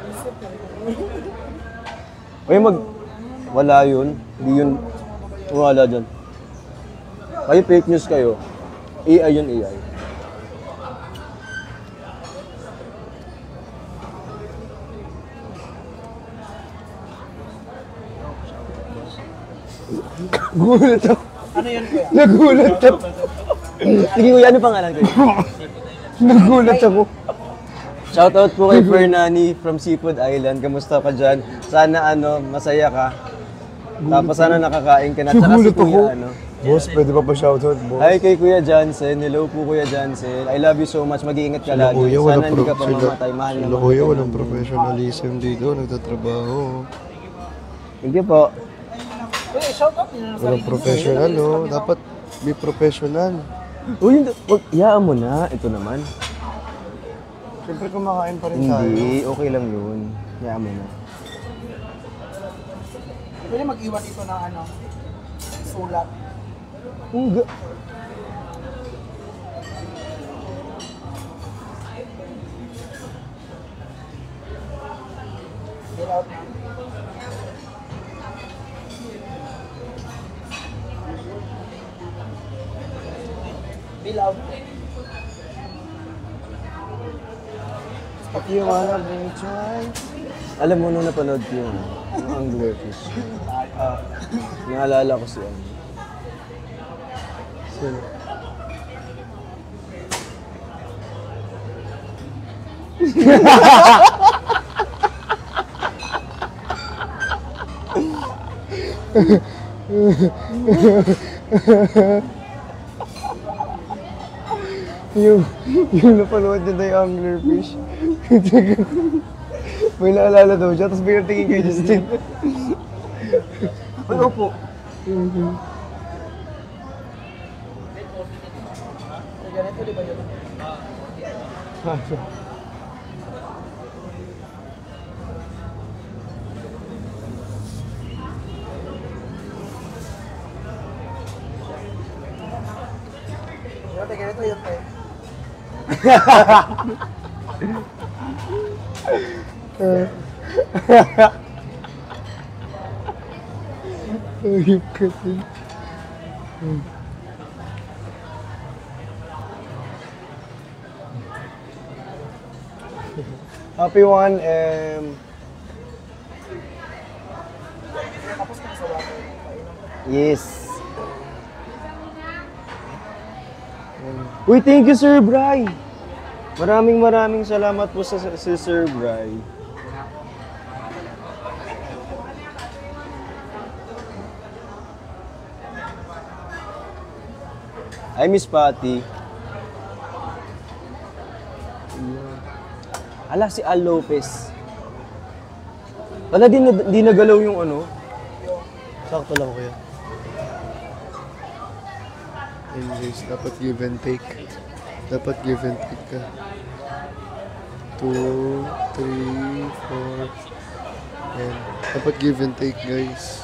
Isip Uy, wala yun. Hindi yun. Wala dyan. Kayo fake news kayo. AI yun, AI. Gulat ako. Ano yun kuya? Nagulat ako. Sige kuya, ano pangalan ko? Nagulat ako. Shoutout po kay Fernani from Seafood Island. Kamusta ka dyan? Sana masaya ka. Tapos sana nakakain ka na. Tsaka si Kuya Boss, pwede pa pa shoutout, boss? Hi kay Kuya Jansen. Hello po Kuya Jansen. I love you so much. Mag-iingat ka lagi. Sana hindi ka pa mamatay. Mahal na mahal. Kuya, walang professionalism dito. Nagtatrabaho. Thank you po. Uy, shout out nyo na sa Walang professional, no? Dapat be professional. Uy, iyaan mo na. Ito naman. Siyempre kumakain pa rin tayo. Hindi, okay lang yun. Iyaan mo na. Pwede mag-iwan ito ng sulat. Hindi. Get out na. Bill out. If you wanna bring try. Alam mo nung napanood ko yung Anglerfish. Naalala ko si Sino? yung napanood niya na yung Anglerfish. May naalala daw siya, tapos biglang tingin kay Justin. Ay, opo. Ganito, di ba yun? Ganito yun, te. Ayup ka din. Happy 1M. Tapos ka na sa water. Yes. Uy, thank you, Sir Bry. Maraming salamat po sa Sir Bry. Hi, Miss Patty. Ala, si Al Lopez. Wala, di nagalaw yung Sakto lang kuya. Anyways, dapat give and take. Dapat give and take ka. 2, 3, 4. Ayan. Dapat give and take, guys.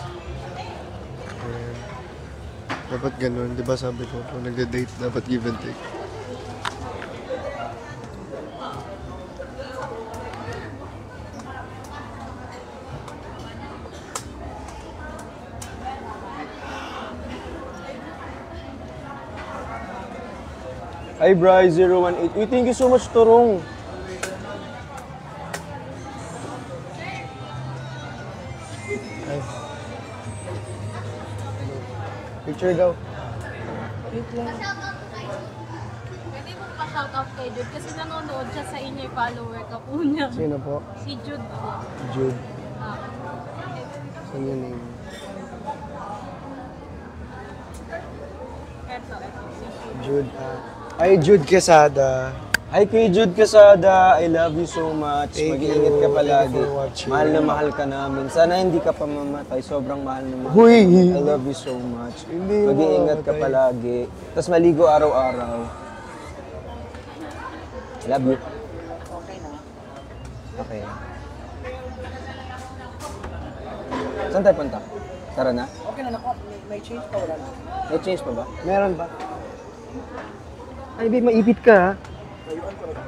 Ayan. Dapat ganun. Di ba sabi ko, kung nagde-date, dapat give and take. Hi Hi, Bry018. Uy, thank you so much, Turong. Ay. Picture daw. Pwede mo pa-shoutout kay Jude kasi nanonood siya sa inyo, follower ka po niya. Sino po? Si Jude po. Jude. Ah. Saan yung name? Eto, si Jude. Jude. Ay, Jude Quesada. Hi kay Jude Quesada, I love you so much. Thank Mag-iingat you. ka Thank palagi. you for watching. Mahal na mahal ka namin. Sana hindi ka pa mamatay. Sobrang mahal na mahal. Huy! I love you so much. Hindi Mag-iingat ka mamamatay. palagi. Tapos maligo araw-araw. I love you. Okay na. Okay. Saan tayo punta? Tara na? Okay na, may change pa, wala na. May change pa ba? Meron ba? Ay, babe, maipit ka ha. Layuan ko lang.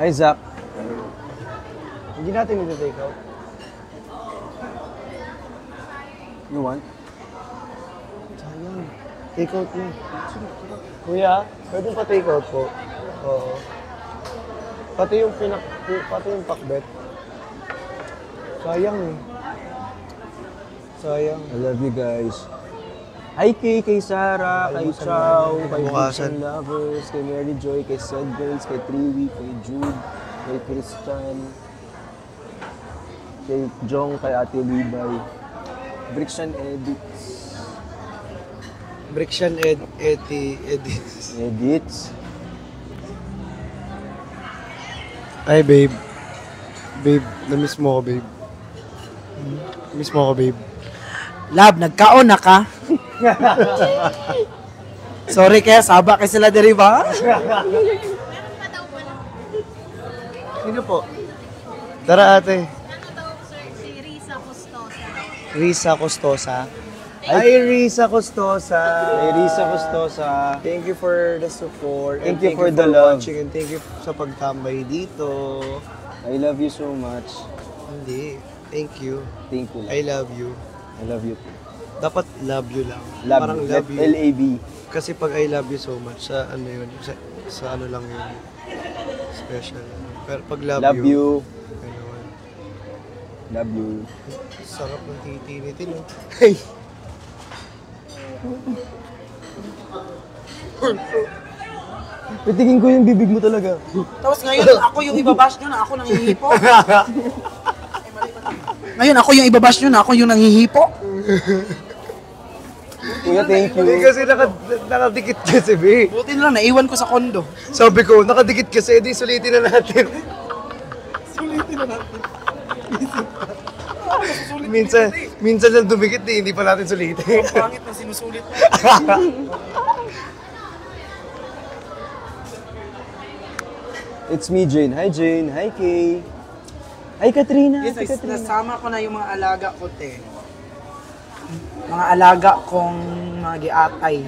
Hi, Zach. Hindi natin ito-take out. You want? Sayang. Take out mo. Kuya, pwede pa take out po. Oo. Pati yung pati yung pakbet. Sayang eh. Sayang. I love you guys. Hi kay Sarah, kay Chow, kay Bukasan. Vision Lovers, kay Mary Joy, kay Sedgers, kay Triwi, kay Jude, kay Christian, kay Jong, kay Ate Libay, Brixan Edits, Brixian Edits. Edits. Ay, babe. Babe, na-miss mo ako, babe. Miss mo ako, babe. Lab, nagkaon na ka? Sorry kaya, saba kay sila diri ba? Meron pa daw pala. Sino po? Tara, ate. Ano daw, sir, si Risa Custosa. Risa Costosa. Hi, Risa Costosa. Kay Risa Custosa. Thank you for the support. Thank and you for the love. watching, and thank you sa pagtambay dito. I love you so much. Hindi. Thank you. Thank you. I love you. I love you too. Dapat love you lang. Love Parang you. love you. L-A-B. Kasi pag I love you so much, sa ano yun, sa ano lang yun. Special. Pero pag love, Love you. Ano, Love you. sarap ng titinitin. No? Hey! Pitigin ko yung bibig mo talaga. Tapos ngayon, ako yung ibabash nyo na ako nanghihipo. Ngayon, ako yung ibabash nyo na ako yung nanghihipo. Kuya, thank you. Hindi kasi nakadikit kasi, be. Buti na lang, naiwan ko sa kondo. Sabi ko, nakadikit kasi, di sulitin na natin. minsan lang dumikit, hindi pa natin sulitin. Ang pangit na sinusulit mo. It's me, Jane. Hi, Jane. Hi, Kay. Hi, Katrina. Yes, Hi, Katrina. nasama ko na yung mga alaga ko, te. Mga alaga kong mga giatay.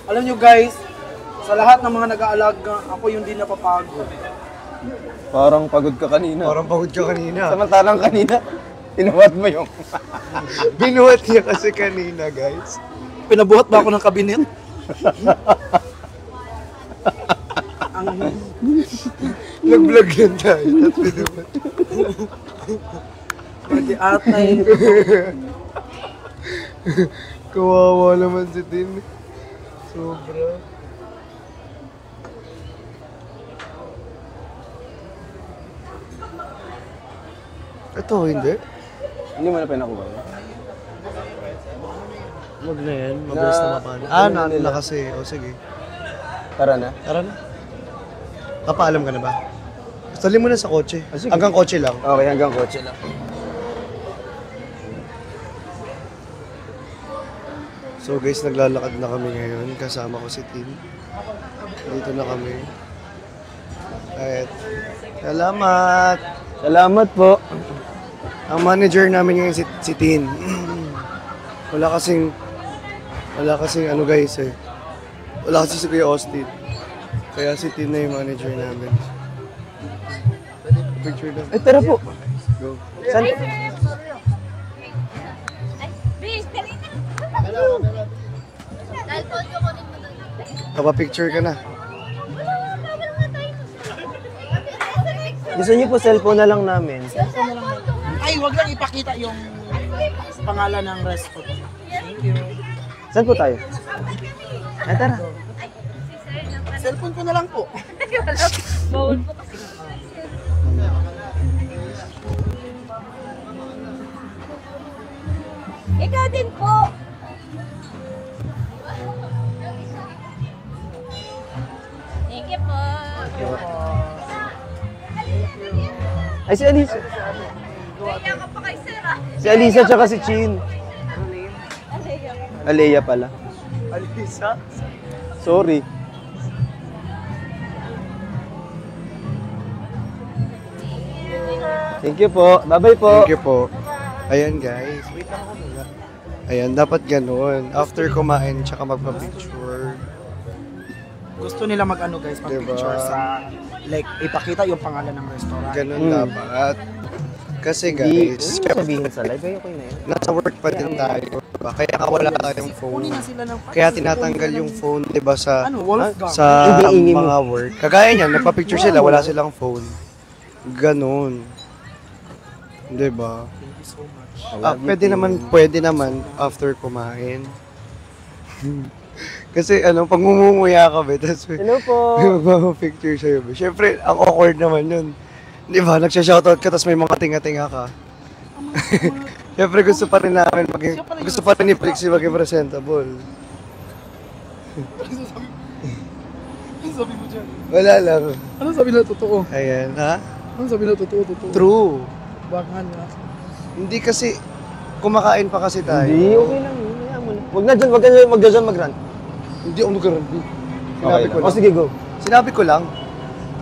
Alam nyo guys, sa lahat ng mga nag-aalaga, ako yung di napapagod. Parang pagod ka kanina. Parang pagod ka kanina. Samantalang kanina, tinuwat mo yung... Binuhat niya kasi kanina, guys. Pinabuhat ba ako ng kabinet? Ang Nag-vlog yan tayo. Tapos binuhat. nag-atay. Kawawa naman si Tin. Sobra. Ito, hindi. Hindi mo na pinakuha. Wag na yan. Mabilis na mapano. Ano na kasi. O sige. Tara na. Tara na. Kapaalam ka na ba? Tali mo na sa kotse. Ah, sige. Hanggang kotse lang. Okay, hanggang kotse lang. So guys, naglalakad na kami ngayon. Kasama ko si Tin. Dito na kami. At salamat! Salamat po. Ang manager namin ngayon si Tin. Wala kasing ano guys eh. Wala kasi si Kuya Austin. Kaya si Tin na yung manager namin. Picture na. Ay, tara po. Go. San? Ay, Bish, dali na. Dahil po ko rin mo doon. Kapapicture ka na. Gusto niyo po cellphone na lang namin. Ay, wag lang ipakita yung pangalan ng restaurant. Thank you. Saan po tayo? Ay, tara. Cellphone ko na lang po. Bawal po kasi. Ikaw din po. Thank you po. Ay, si Alisa. Kaya ka pa kay Sir ah. Si Alisa tsaka si Chin. Alea pala. Alisa? Sorry. Thank you po. Bye-bye po. Thank you po. Ayan guys, wait lang ako muna. Ayan, dapat ganun. After kumain, tsaka magpa-picture. Gusto nila mag-ano guys, mag-picture Diba? sa, like, ipakita yung pangalan ng restaurant. Ganun Mm. dapat. Kasi Hindi, guys, ano sabihin sa live? Ay, okay na yun. nasa work pa din tayo. Diba? Kaya wala tayong phone. Kunin na sila ng Kaya tinatanggal yung phone, di ba, sa Ano, Wolfgang? sa Iingi mo. mga work. Kagaya niyan, nagpa-picture sila, wala silang phone. Ganun. Di ba? Thank you so much. Pwede naman after kumain. Kasi ano, pag ngumunguya ka ba, tapos Hello po. magpapapicture sa'yo ba. Siyempre, ang awkward naman yun. Di ba? Nagsha-shoutout ka, tapos may mga tinga-tinga ka. Siyempre, gusto pa rin namin gusto pa rin ni Flixie maging presentable. Ano sabi mo dyan? Wala lang. Ano sabi na totoo? Ayan, ha? Ano sabi na totoo? True. Baka nga. Hindi kasi, kumakain pa kasi tayo. Hindi, okay lang yun. Hayaan mo na. Huwag na dyan mag-rant. Hindi ako nag-rugby. Sinabi ko O lang. sige, go. Sinabi ko lang.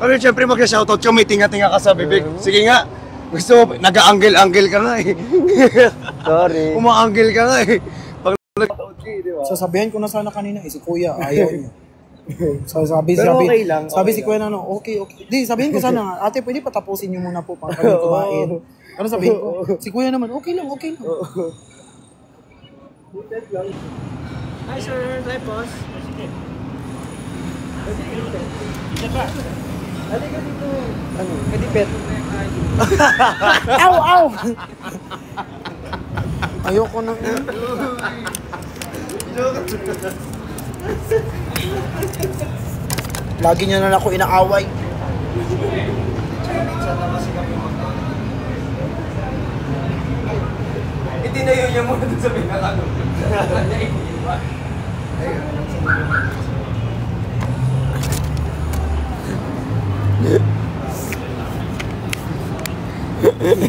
Pero siyempre mag-shoutout ka, may tinga-tinga ka sa bibig. Sige nga. Gusto mo, nag-angle-angle ka nga eh. Sorry. Uma-angle ka nga eh. Pag nag-shoutout ka eh, di ba? Sasabihan ko na sana kanina, si Kuya, ayaw niya. Sabi, Pero okay lang, Sabi okay si Kuya na, okay. Di, sabihin ko sana nga, ate, pwede patapusin niyo muna po para kami kumain. Ano sabihin ko? Si Kuya naman, okay lang. Hi sir, hi boss. Halika dito. Ano? Kadipet. Aw! Ayoko na. Lagi niya na ako inaaway. Itinayo niya muna dun sa pinakano.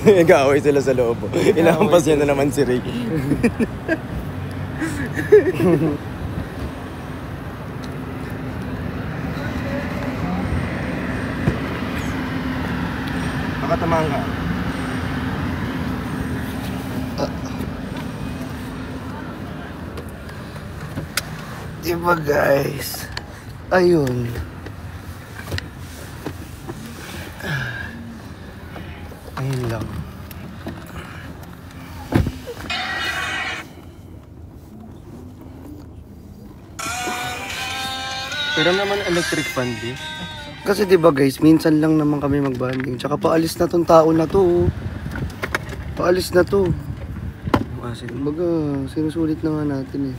Nag-aaway sila sa loob. Inahampas niya na naman si Ray. Nakatamaan ka. Diba guys? Ayun. Ayun lang. Pero naman electric fan di. Kasi 'di ba guys, minsan lang naman kami magbanding. Tsaka paalis na tong tao na 'to. Oh. Paalis na 'to. Kumbaga, sinusulit na nga natin eh.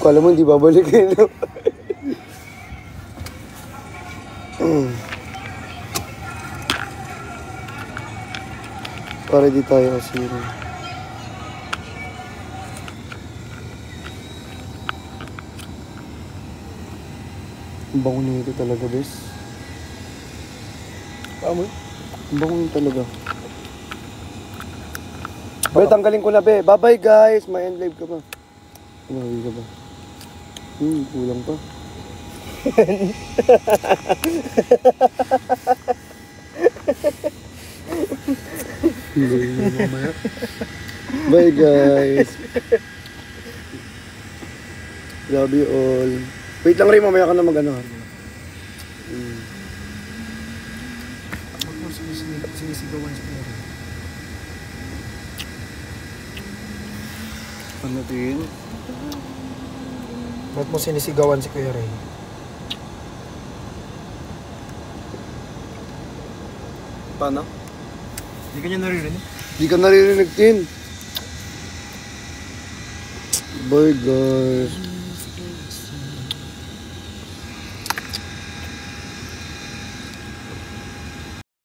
Kala mo hindi babalik eh, no? Para di tayo asira. Ang bango nito talaga, bes. Tama. Ang bango nito talaga. Be, tanggalin ko na, be. Bye-bye, guys. May end live ka pa. Umawi ka ba? Kulang pa. Bye, guys. Love you all. Wait lang rin, mamaya ka na mag-ano. sinisigawan si Kuya Ray? Ano din? Ba't mo sinisigawan si Kuya Ray? Paano? Hindi ka niya naririnig? Di ka naririnig din. Bye guys.